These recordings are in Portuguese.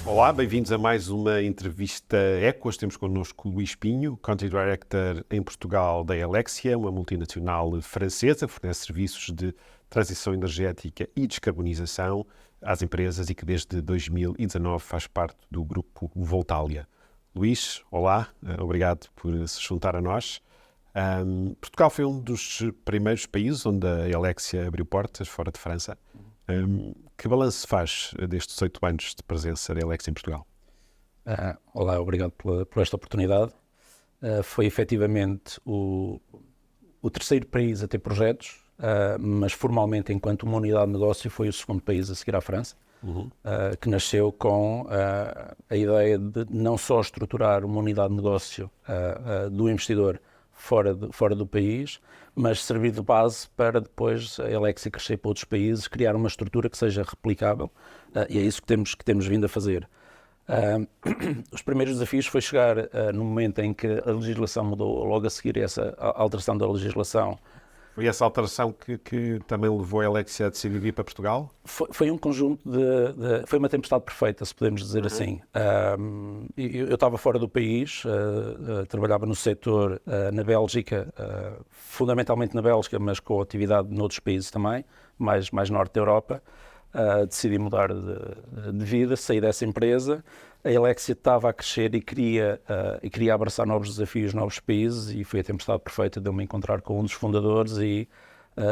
Olá, bem-vindos a mais uma entrevista Ecos. Temos connosco o Luís Pinho, Country Director em Portugal da Helexia, uma multinacional francesa que fornece serviços de transição energética e descarbonização às empresas e que desde 2019 faz parte do grupo Voltalia. Luís, olá, obrigado por se juntar a nós. Portugal foi um dos primeiros países onde a Helexia abriu portas, fora de França. Que balanço faz destes 8 anos de presença da Helexia em Portugal? Olá, obrigado por esta oportunidade. Foi efetivamente o terceiro país a ter projetos, mas formalmente, enquanto uma unidade de negócio, foi o segundo país a seguir à França, que nasceu com a ideia de não só estruturar uma unidade de negócio do investidor fora do país, mas servir de base para depois a Helexia crescer para outros países, criar uma estrutura que seja replicável, e é isso que temos vindo a fazer. Os primeiros desafios foi chegar no momento em que a legislação mudou, logo a seguir essa alteração da legislação. Foi essa alteração que também levou a Helexia a decidir vir para Portugal? Foi um conjunto foi uma tempestade perfeita, se podemos dizer assim. Eu estava fora do país, trabalhava no setor na Bélgica, fundamentalmente na Bélgica, mas com atividade noutros países também, mais norte da Europa. Decidi mudar de vida, saí dessa empresa. A Helexia estava a crescer e queria abraçar novos desafios, novos países, e foi a tempestade perfeita de eu me encontrar com um dos fundadores e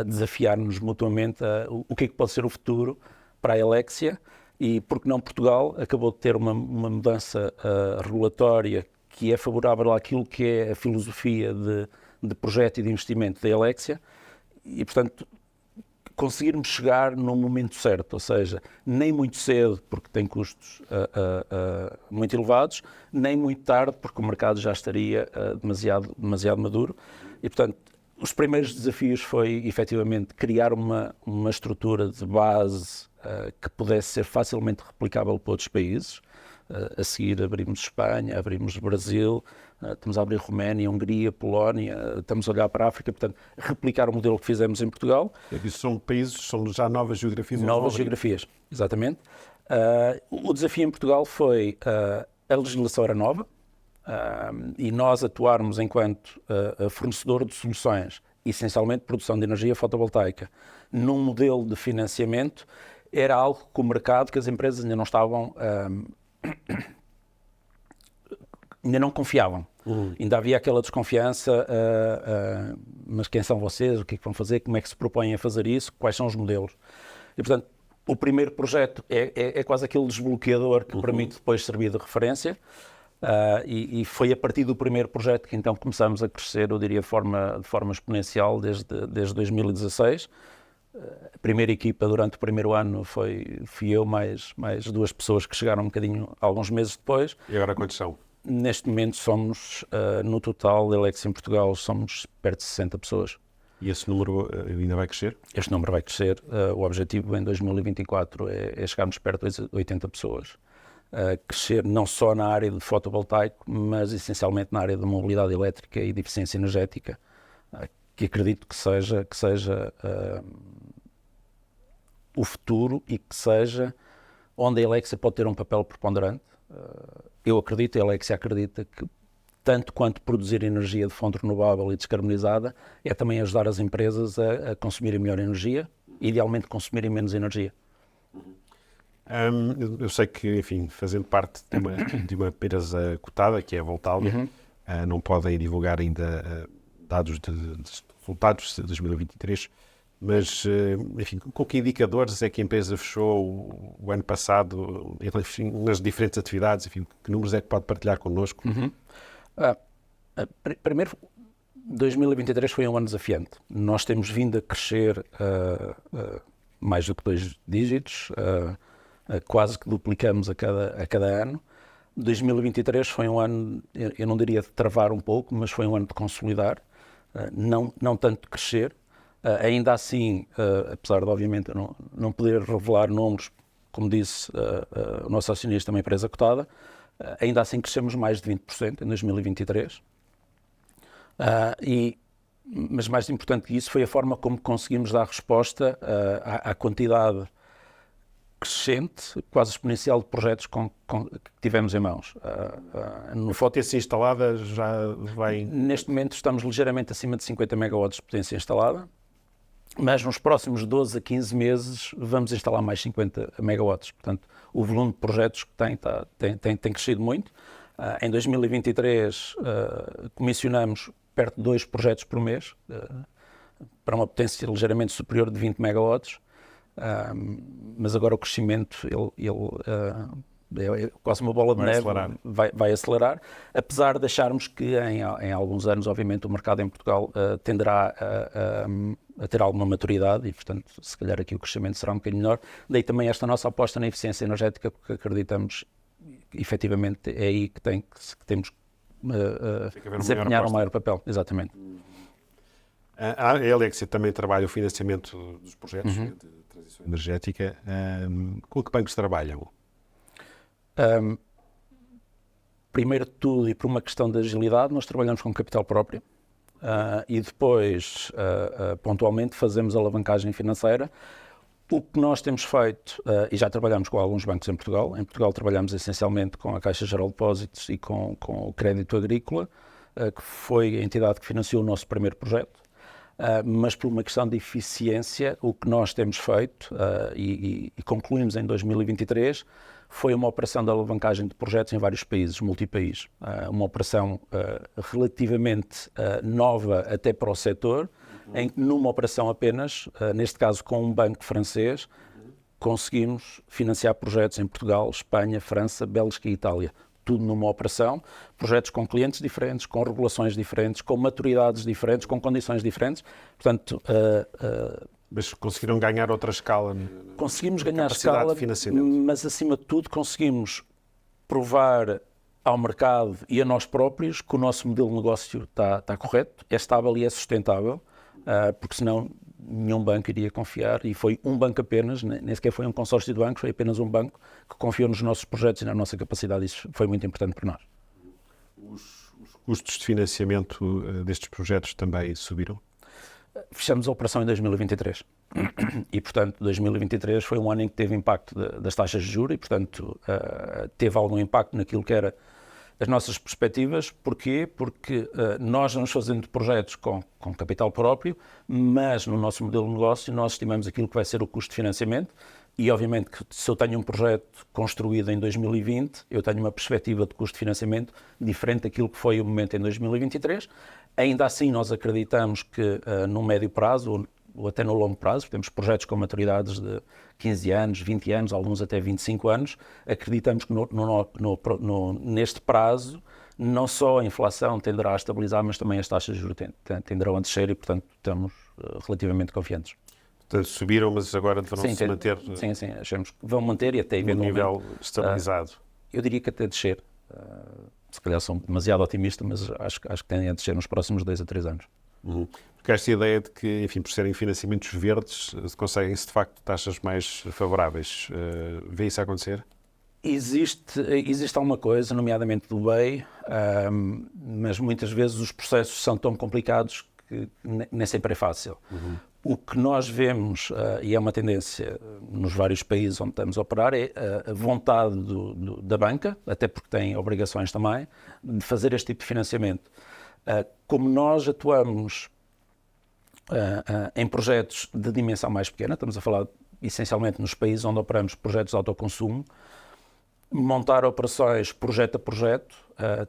desafiar-nos mutuamente o que é que pode ser o futuro para a Helexia. E, porque não, Portugal acabou de ter uma mudança regulatória que é favorável àquilo que é a filosofia de projeto e de investimento da Helexia, e, portanto, conseguirmos chegar no momento certo, ou seja, nem muito cedo, porque tem custos muito elevados, nem muito tarde, porque o mercado já estaria demasiado maduro. E, portanto, os primeiros desafios foi, efetivamente, criar uma estrutura de base que pudesse ser facilmente replicável para outros países. A seguir abrimos Espanha, abrimos Brasil, estamos a abrir Roménia, Hungria, Polónia, estamos a olhar para a África, portanto, replicar o modelo que fizemos em Portugal. São países, são já novas geografias? Novas geografias, exatamente. O desafio em Portugal foi a legislação era nova, e nós atuarmos enquanto fornecedor de soluções, essencialmente produção de energia fotovoltaica, num modelo de financiamento, era algo que o mercado, que as empresas ainda não estavam... ainda não confiavam. Ainda havia aquela desconfiança, mas quem são vocês, o que é que vão fazer, como é que se propõem a fazer isso, quais são os modelos. E, portanto, o primeiro projeto é quase aquele desbloqueador que permite depois servir de referência, e foi a partir do primeiro projeto que então começamos a crescer, eu diria, de forma exponencial desde 2016. A primeira equipa durante o primeiro ano fui eu mais 2 pessoas que chegaram um bocadinho, alguns meses depois. E agora quantos são? Neste momento somos, no total da Helexia em Portugal, somos perto de 60 pessoas. E esse número ainda vai crescer? Este número vai crescer. O objetivo em 2024 é chegarmos perto de 80 pessoas. Crescer não só na área de fotovoltaico, mas essencialmente na área de mobilidade elétrica e de eficiência energética, que acredito que seja o futuro e que seja onde a Helexia pode ter um papel preponderante. Eu acredito, a Helexia acredita que tanto quanto produzir energia de fonte renovável e descarbonizada é também ajudar as empresas a consumirem melhor energia, idealmente consumirem menos energia. Eu sei que, enfim, fazendo parte de uma empresa cotada, que é a Voltalia, não podem divulgar ainda dados de resultados de 2023, mas, enfim, com que indicadores é que a empresa fechou o ano passado, enfim, nas diferentes atividades, enfim, que números é que pode partilhar connosco? Primeiro, 2023 foi um ano desafiante. Nós temos vindo a crescer mais do que 2 dígitos, quase que duplicamos a cada ano. 2023 foi um ano, eu não diria de travar um pouco, mas foi um ano de consolidar, não tanto de crescer. Ainda assim, apesar de, obviamente, eu não poder revelar números, como disse o nosso acionista, uma empresa cotada, ainda assim crescemos mais de 20% em 2023. Mas mais importante que isso foi a forma como conseguimos dar resposta à quantidade crescente, quase exponencial de projetos que tivemos em mãos. No potência instalada já vai... Neste momento estamos ligeiramente acima de 50 megawatts de potência instalada, mas nos próximos 12 a 15 meses vamos instalar mais 50 megawatts. Portanto, o volume de projetos que tem crescido muito. Em 2023 comissionamos perto de 2 projetos por mês, para uma potência ligeiramente superior de 20 megawatts, mas agora o crescimento é quase uma bola de neve, vai acelerar, apesar de acharmos que em alguns anos, obviamente, o mercado em Portugal tenderá a ter alguma maturidade e, portanto, se calhar aqui o crescimento será um bocadinho menor. Daí também esta nossa aposta na eficiência energética, porque acreditamos, efetivamente, é aí que temos que desempenhar um maior papel. Exatamente. A Alexia também trabalha o financiamento dos projetos de transição energética. Com que bancos trabalham? Primeiro de tudo, e por uma questão de agilidade, nós trabalhamos com capital próprio e depois, pontualmente, fazemos alavancagem financeira. O que nós temos feito, e já trabalhamos com alguns bancos em Portugal trabalhamos essencialmente com a Caixa Geral de Depósitos e com o Crédito Agrícola, que foi a entidade que financiou o nosso primeiro projeto. Mas por uma questão de eficiência, o que nós temos feito e concluímos em 2023 foi uma operação de alavancagem de projetos em vários países, multipaís. Uma operação relativamente nova até para o setor, em que numa operação apenas, neste caso com um banco francês, conseguimos financiar projetos em Portugal, Espanha, França, Bélgica e Itália. Tudo numa operação, projetos com clientes diferentes, com regulações diferentes, com maturidades diferentes, com condições diferentes. Portanto, mas conseguiram ganhar outra escala? Conseguimos ganhar escala, mas acima de tudo conseguimos provar ao mercado e a nós próprios que o nosso modelo de negócio está correto, é estável e é sustentável, porque senão nenhum banco iria confiar, e foi um banco apenas, nem sequer foi um consórcio de bancos, foi apenas um banco que confiou nos nossos projetos e na nossa capacidade. Isso foi muito importante para nós. Os custos de financiamento destes projetos também subiram? Fechamos a operação em 2023 e, portanto, 2023 foi um ano em que teve impacto das taxas de juros e, portanto, teve algum impacto naquilo que era as nossas perspectivas. Porquê? Porque nós vamos fazendo projetos com capital próprio, mas no nosso modelo de negócio nós estimamos aquilo que vai ser o custo de financiamento e, obviamente, que se eu tenho um projeto construído em 2020, eu tenho uma perspectiva de custo de financiamento diferente daquilo que foi o momento em 2023. Ainda assim, nós acreditamos que no médio prazo ou até no longo prazo, temos projetos com maturidades de 15 anos, 20 anos, alguns até 25 anos, acreditamos que neste prazo não só a inflação tenderá a estabilizar, mas também as taxas de juros tenderão a descer e, portanto, estamos relativamente confiantes. Portanto, subiram, mas agora deverão se manter... Sim, achamos que vão manter e até eventualmente... nível estabilizado. Eu diria que até descer. Se calhar sou demasiado otimista, mas acho que tendem a descer nos próximos 2 a 3 anos. Porque esta ideia de que, enfim, por serem financiamentos verdes, conseguem-se de facto taxas mais favoráveis. Vê isso acontecer? Existe alguma coisa, nomeadamente do BEI, mas muitas vezes os processos são tão complicados que nem sempre é fácil. O que nós vemos, e é uma tendência nos vários países onde estamos a operar, é a vontade da banca, até porque tem obrigações também, de fazer este tipo de financiamento. Como nós atuamos em projetos de dimensão mais pequena, estamos a falar essencialmente nos países onde operamos projetos de autoconsumo, montar operações projeto a projeto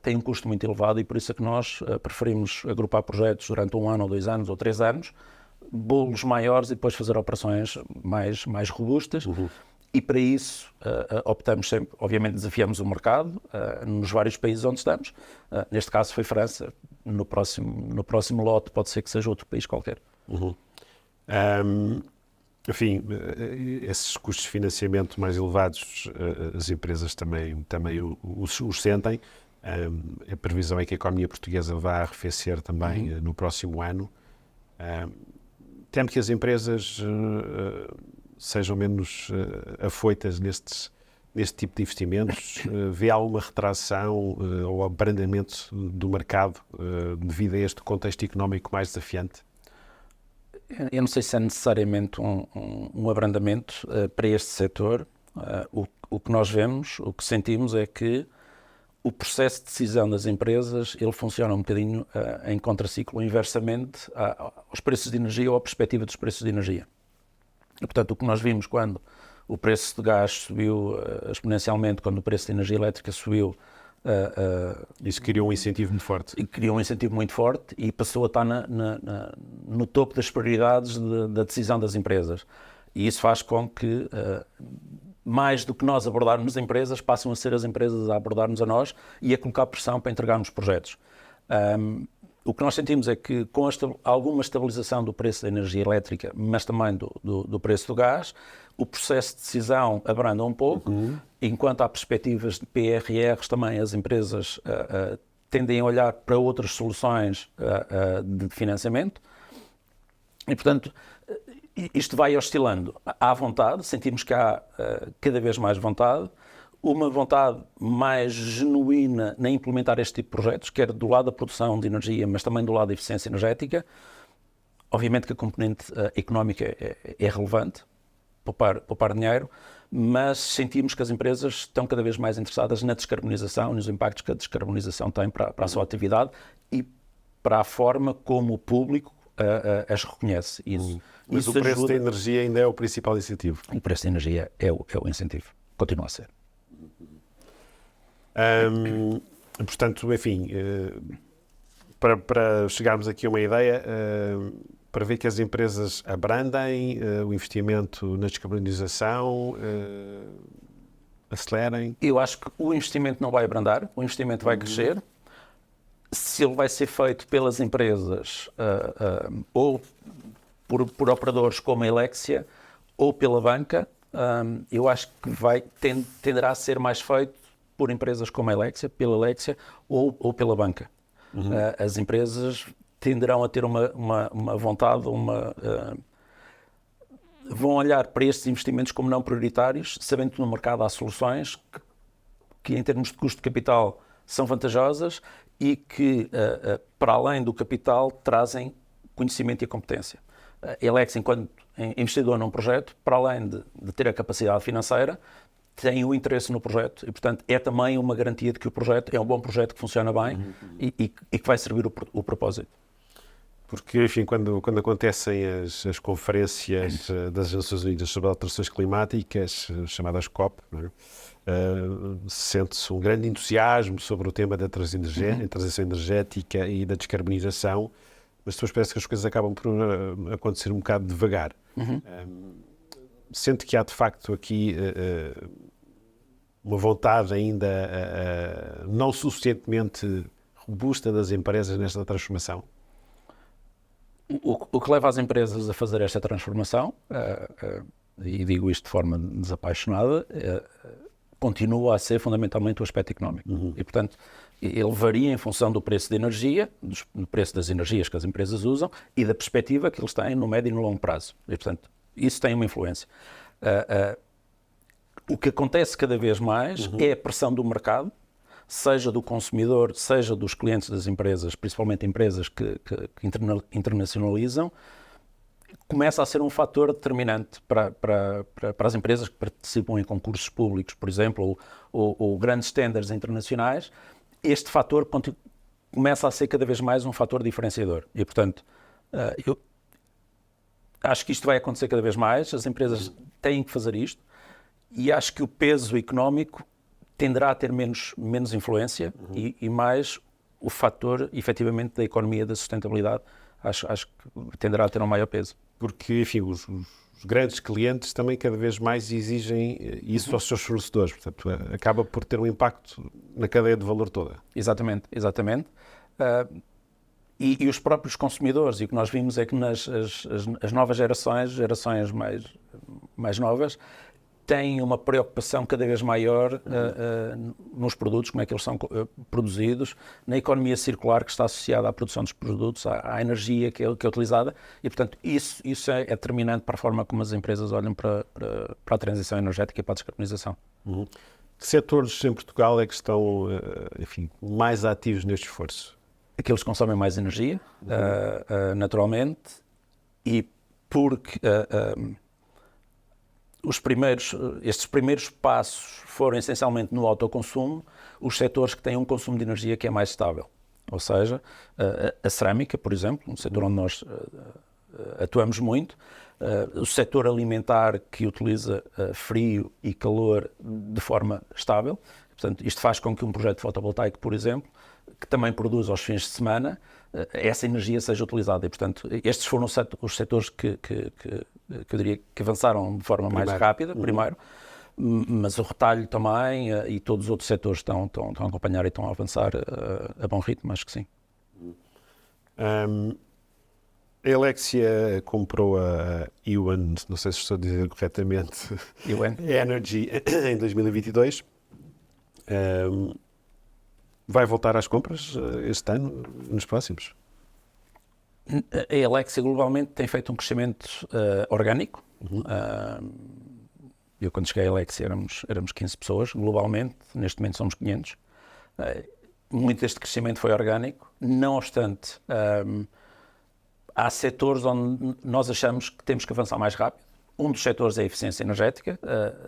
tem um custo muito elevado e por isso é que nós preferimos agrupar projetos durante 1 ano ou 2 anos ou 3 anos, bolos maiores e depois fazer operações mais robustas. E para isso optamos sempre, obviamente desafiamos o mercado nos vários países onde estamos. Neste caso foi França, no próximo lote pode ser que seja outro país qualquer. Enfim, esses custos de financiamento mais elevados, as empresas também os sentem. A previsão é que a economia portuguesa vá arrefecer também no próximo ano. Temo que as empresas sejam menos afoitas neste tipo de investimentos. Vê alguma retração ou abrandamento do mercado devido a este contexto económico mais desafiante? Eu não sei se é necessariamente um abrandamento para este setor. O que nós vemos, o que sentimos é que o processo de decisão das empresas, ele funciona um bocadinho em contraciclo, inversamente aos preços de energia ou à perspectiva dos preços de energia. E, portanto, o que nós vimos quando o preço de gás subiu exponencialmente, quando o preço de energia elétrica subiu... Isso criou um incentivo muito forte. E criou um incentivo muito forte e passou a estar no topo das prioridades da decisão das empresas. E isso faz com que, mais do que nós abordarmos as empresas, passam a ser as empresas a abordar-nos a nós e a colocar pressão para entregarmos projetos. O que nós sentimos é que, com alguma estabilização do preço da energia elétrica, mas também do preço do gás, o processo de decisão abranda um pouco, enquanto há perspectivas de PRRs também, as empresas tendem a olhar para outras soluções de financiamento e, portanto, isto vai oscilando. Há vontade, sentimos que há cada vez mais vontade, uma vontade mais genuína em implementar este tipo de projetos, quer do lado da produção de energia, mas também do lado da eficiência energética. Obviamente que a componente económica é relevante, poupar dinheiro, mas sentimos que as empresas estão cada vez mais interessadas na descarbonização, nos impactos que a descarbonização tem para a sua atividade e para a forma como o público as reconhece. Mas o preço da energia ainda é o principal incentivo. O preço da energia é o incentivo, continua a ser. Portanto, enfim, para chegarmos aqui a uma ideia, para ver que as empresas abrandem o investimento na descarbonização, acelerem? Eu acho que o investimento não vai abrandar, o investimento vai crescer. Se ele vai ser feito pelas empresas ou por operadores como a Helexia ou pela banca, eu acho que tenderá a ser mais feito por empresas como a Helexia, pela Helexia ou pela banca. As empresas tenderão a ter uma vontade, vão olhar para estes investimentos como não prioritários, sabendo que no mercado há soluções que em termos de custo de capital são vantajosas e que, para além do capital, trazem conhecimento e competência. A Helexia, enquanto investidor num projeto, para além de ter a capacidade financeira, tem o interesse no projeto e, portanto, é também uma garantia de que o projeto é um bom projeto que funciona bem e que vai servir o propósito. Porque, enfim, quando acontecem as conferências das Nações Unidas sobre alterações climáticas, chamadas COP, sente-se um grande entusiasmo sobre o tema da transição energética e da descarbonização, mas depois parece que as coisas acabam por acontecer um bocado devagar. Sente que há, de facto, aqui uma vontade ainda não suficientemente robusta das empresas nesta transformação? O que leva as empresas a fazer esta transformação, e digo isto de forma desapaixonada, continua a ser fundamentalmente o aspecto económico. E, portanto, ele varia em função do preço de energia, do preço das energias que as empresas usam e da perspectiva que eles têm no médio e no longo prazo. E, portanto, isso tem uma influência. O que acontece cada vez mais é a pressão do mercado, seja do consumidor, seja dos clientes das empresas, principalmente empresas que internacionalizam, começa a ser um fator determinante para as empresas que participam em concursos públicos, por exemplo, ou grandes tenders internacionais. Este fator começa a ser cada vez mais um fator diferenciador. E, portanto, eu acho que isto vai acontecer cada vez mais, as empresas têm que fazer isto, e acho que o peso económico tenderá a ter menos influência e mais o fator, efetivamente, da economia da sustentabilidade, acho que tenderá a ter um maior peso. Porque, enfim, os grandes clientes também cada vez mais exigem isso aos seus fornecedores, portanto, acaba por ter um impacto na cadeia de valor toda. Exatamente. E os próprios consumidores, e o que nós vimos é que as novas gerações mais novas, têm uma preocupação cada vez maior nos produtos, como é que eles são produzidos, na economia circular que está associada à produção dos produtos, à energia que é utilizada, e, portanto, isso é determinante para a forma como as empresas olham para a transição energética e para a descarbonização. Que setores em Portugal é que estão, enfim, mais ativos neste esforço? Aqueles que consomem mais energia, naturalmente, e porque estes primeiros passos foram essencialmente no autoconsumo, os setores que têm um consumo de energia que é mais estável. Ou seja, a cerâmica, por exemplo, um setor onde nós atuamos muito, o setor alimentar que utiliza frio e calor de forma estável. Portanto, isto faz com que um projeto fotovoltaico, por exemplo, que também produz aos fins de semana, essa energia seja utilizada. E, portanto, estes foram os setores que eu diria que avançaram de forma mais rápida, primeiro, mas o retalho também e todos os outros setores estão a acompanhar e estão a avançar a bom ritmo, acho que sim. A Alexia comprou a Ewan, não sei se estou a dizer corretamente, Energy em 2022. Vai voltar às compras este ano, nos próximos? A Alexia globalmente tem feito um crescimento orgânico. Eu quando cheguei à Alexia éramos 15 pessoas globalmente, neste momento somos 500. Muito deste crescimento foi orgânico, não obstante, há setores onde nós achamos que temos que avançar mais rápido. Um dos setores é a eficiência energética,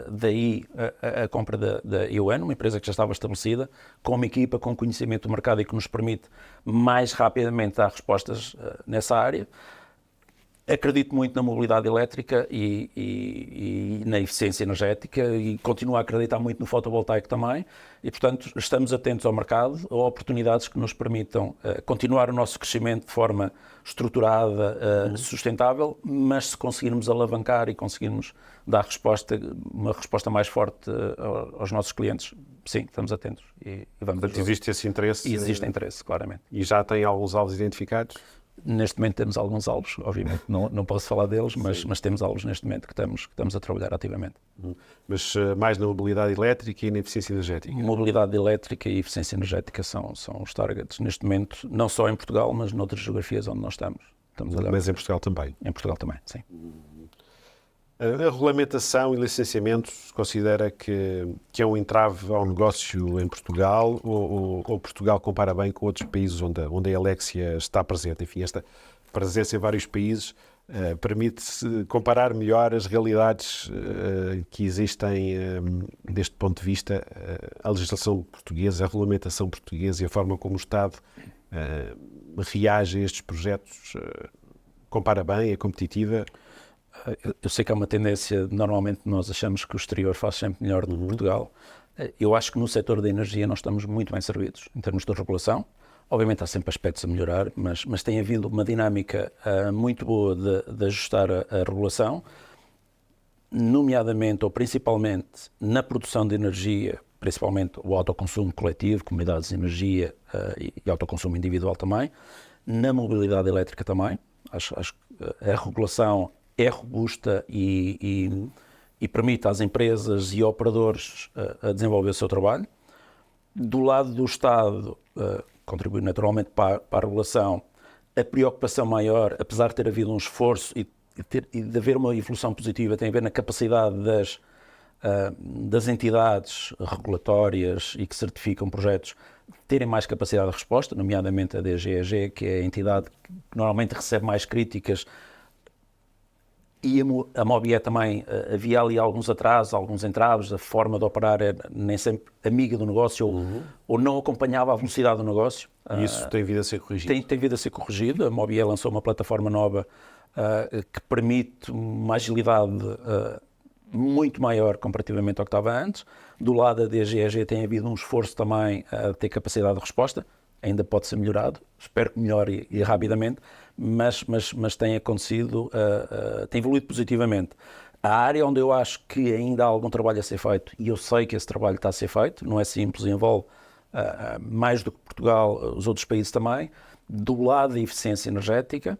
daí a compra da EON, uma empresa que já estava estabelecida, com uma equipa com conhecimento do mercado e que nos permite mais rapidamente dar respostas nessa área. Acredito muito na mobilidade elétrica e na eficiência energética e continuo a acreditar muito no fotovoltaico também e, portanto, estamos atentos ao mercado, a oportunidades que nos permitam continuar o nosso crescimento de forma estruturada, sustentável, mas se conseguirmos alavancar e conseguirmos dar uma resposta mais forte aos nossos clientes, sim, estamos atentos e vamos. Portanto, existe esse interesse? E existe interesse, claramente. E já tem alguns alvos identificados? Neste momento temos alguns alvos, obviamente não posso falar deles, mas temos alvos neste momento que estamos a trabalhar ativamente. Mas mais na mobilidade elétrica e na eficiência energética? Mobilidade elétrica e eficiência energética são os targets neste momento, não só em Portugal, mas noutras geografias onde nós estamos mas em Portugal também? Em Portugal também, sim. A regulamentação e licenciamento considera que é um entrave ao negócio em Portugal ou Portugal compara bem com outros países onde a Alexia está presente? Enfim, esta presença em vários países permite comparar melhor as realidades que existem deste ponto de vista, a legislação portuguesa, a regulamentação portuguesa e a forma como o Estado reage a estes projetos. Compara bem, é competitiva? Eu sei que há uma tendência, normalmente nós achamos que o exterior faz sempre melhor do que Portugal. Eu acho que no setor da energia nós estamos muito bem servidos, em termos de regulação. Obviamente há sempre aspectos a melhorar, mas tem havido uma dinâmica muito boa de ajustar a regulação, nomeadamente ou principalmente na produção de energia, principalmente o autoconsumo coletivo, comunidades de energia e autoconsumo individual também, na mobilidade elétrica também. Acho que a regulação é robusta e permite às empresas e operadores a desenvolver o seu trabalho. Do lado do Estado, contribui naturalmente para a regulação, a preocupação maior, apesar de ter havido um esforço e de haver uma evolução positiva, tem a ver na capacidade das entidades regulatórias e que certificam projetos terem mais capacidade de resposta, nomeadamente a DGEG, que é a entidade que normalmente recebe mais críticas. E a Mobié também, havia ali alguns atrasos, alguns entraves, a forma de operar era nem sempre amiga do negócio ou não acompanhava a velocidade do negócio. E isso tem vindo a ser corrigido? Tem vindo a ser corrigido. A Mobié lançou uma plataforma nova que permite uma agilidade muito maior comparativamente ao que estava antes. Do lado da DGEG tem havido um esforço também a ter capacidade de resposta. Ainda pode ser melhorado, espero que melhore e rapidamente, mas tem acontecido, tem evoluído positivamente. A área onde eu acho que ainda há algum trabalho a ser feito, e eu sei que esse trabalho está a ser feito, não é simples, envolve mais do que Portugal, os outros países também, do lado da eficiência energética,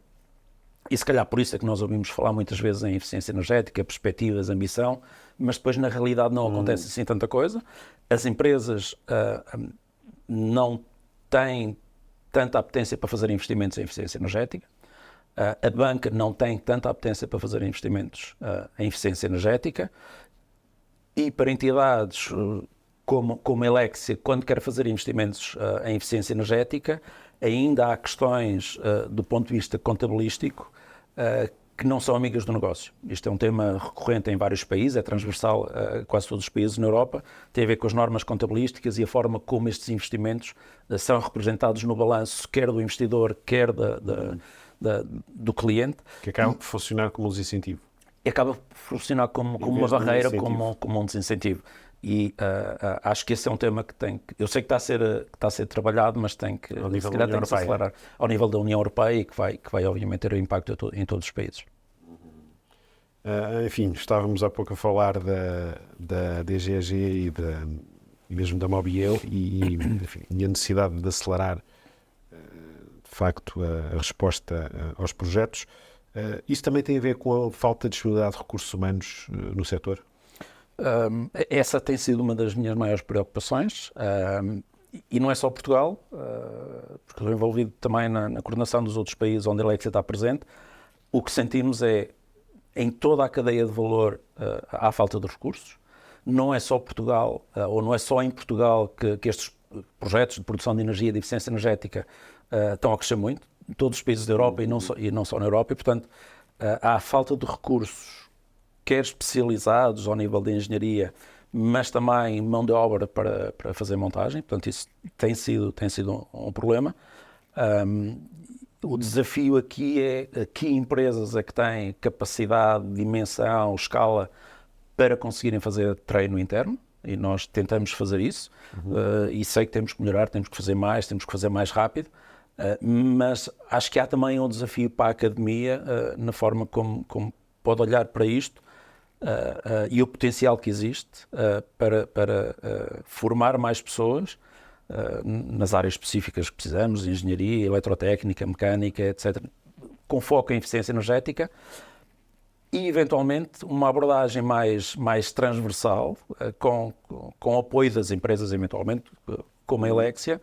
e se calhar por isso é que nós ouvimos falar muitas vezes em eficiência energética, perspectivas, ambição, mas depois na realidade não acontece assim tanta coisa. As empresas não têm tanta apetência para fazer investimentos em eficiência energética. A banca não tem tanta apetência para fazer investimentos em eficiência energética. E para entidades como a Alexia, quando quer fazer investimentos em eficiência energética, ainda há questões do ponto de vista contabilístico que não são amigas do negócio. Isto é um tema recorrente em vários países, é transversal a quase todos os países na Europa, tem a ver com as normas contabilísticas e a forma como estes investimentos são representados no balanço, quer do investidor, quer do cliente. Que acaba por funcionar como um desincentivo. Acaba por funcionar como uma barreira, como um desincentivo. E acho que esse é um tema que eu sei que está a ser trabalhado, mas tem que se acelerar ao nível da União Europeia e que vai obviamente ter um impacto em todos os países. Enfim, estávamos há pouco a falar da DGAG e mesmo da Mobiel e a necessidade de acelerar de facto a resposta aos projetos. Isso também tem a ver com a falta de disponibilidade de recursos humanos no setor? Essa tem sido uma das minhas maiores preocupações, e não é só Portugal, porque estou envolvido também na coordenação dos outros países onde a Alexia está presente. O que sentimos é, em toda a cadeia de valor, há falta de recursos. Não é só Portugal, ou não é só em Portugal que estes projetos de produção de energia e de eficiência energética estão a crescer muito, em todos os países da Europa e não só na Europa, e portanto há falta de recursos, quer especializados ao nível de engenharia, mas também mão de obra para fazer montagem. Portanto, isso tem sido um problema. O desafio aqui é que empresas é que têm capacidade, dimensão, escala para conseguirem fazer treino interno, e nós tentamos fazer isso. E sei que temos que melhorar, temos que fazer mais rápido, mas acho que há também um desafio para a academia na forma como pode olhar para isto, e o potencial que existe para formar mais pessoas nas áreas específicas que precisamos, engenharia, eletrotécnica, mecânica, etc., com foco em eficiência energética, e eventualmente uma abordagem mais transversal, com apoio das empresas, eventualmente, como a Alexia,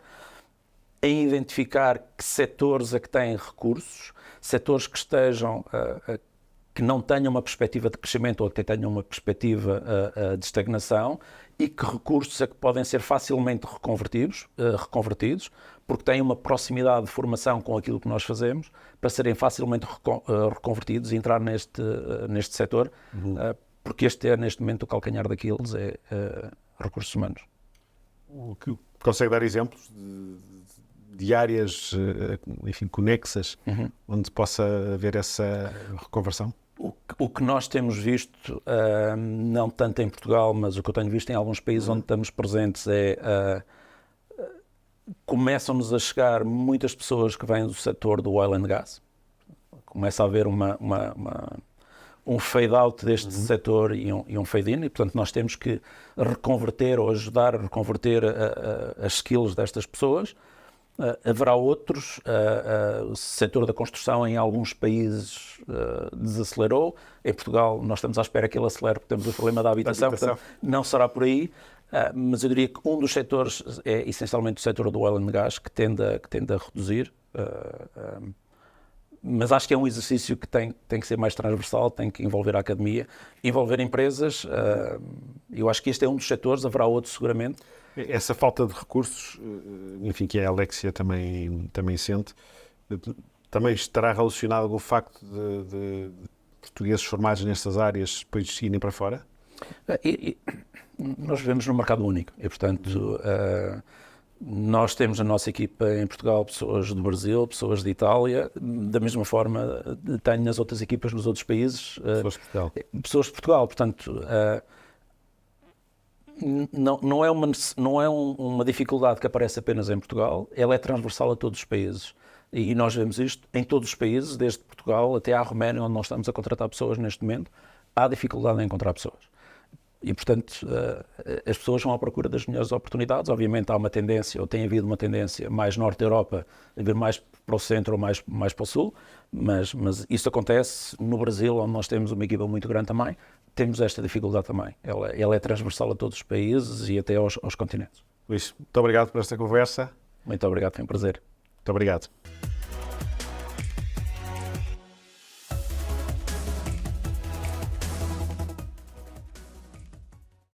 em identificar que setores é que têm recursos, setores que estejam que não tenham uma perspectiva de crescimento ou que tenham uma perspectiva de estagnação, e que recursos é que podem ser facilmente reconvertidos, porque têm uma proximidade de formação com aquilo que nós fazemos, para serem facilmente reconvertidos e entrar neste setor, porque este é neste momento o calcanhar daqueles, recursos humanos. Consegue dar exemplos de áreas, enfim, conexas, onde possa haver essa reconversão? O que nós temos visto, não tanto em Portugal, mas o que eu tenho visto em alguns países onde estamos presentes começam-nos a chegar muitas pessoas que vêm do setor do oil and gas. Começa a haver um fade-out deste setor e um fade-in, e portanto nós temos que reconverter ou ajudar a reconverter as skills destas pessoas. Haverá outros, o setor da construção em alguns países desacelerou. Em Portugal nós estamos à espera que ele acelere, porque temos o problema da habitação. Portanto, não será por aí, mas eu diria que um dos setores é essencialmente o setor do oil and gas, que tende a reduzir, mas acho que é um exercício que tem que ser mais transversal, tem que envolver a academia, envolver empresas. Eu acho que este é um dos setores, haverá outros seguramente. Essa falta de recursos, enfim, que a Alexia também sente, também estará relacionado com o facto de portugueses formados nestas áreas depois irem para fora? Nós vivemos num mercado único e, portanto, nós temos na nossa equipa em Portugal pessoas do Brasil, pessoas de Itália, da mesma forma tenho nas outras equipas nos outros países pessoas de Portugal. Portanto, não é uma dificuldade que aparece apenas em Portugal, ela é transversal a todos os países. E nós vemos isto em todos os países, desde Portugal até à Roménia, onde nós estamos a contratar pessoas neste momento, há dificuldade em encontrar pessoas. E, portanto, as pessoas vão à procura das melhores oportunidades. Obviamente há uma tendência, ou tem havido uma tendência mais norte da Europa, a vir mais para o centro ou mais para o sul, mas isso acontece no Brasil, onde nós temos uma equipa muito grande também. Temos esta dificuldade também. Ela é transversal a todos os países e até aos continentes. Luís, muito obrigado por esta conversa. Muito obrigado, foi um prazer. Muito obrigado.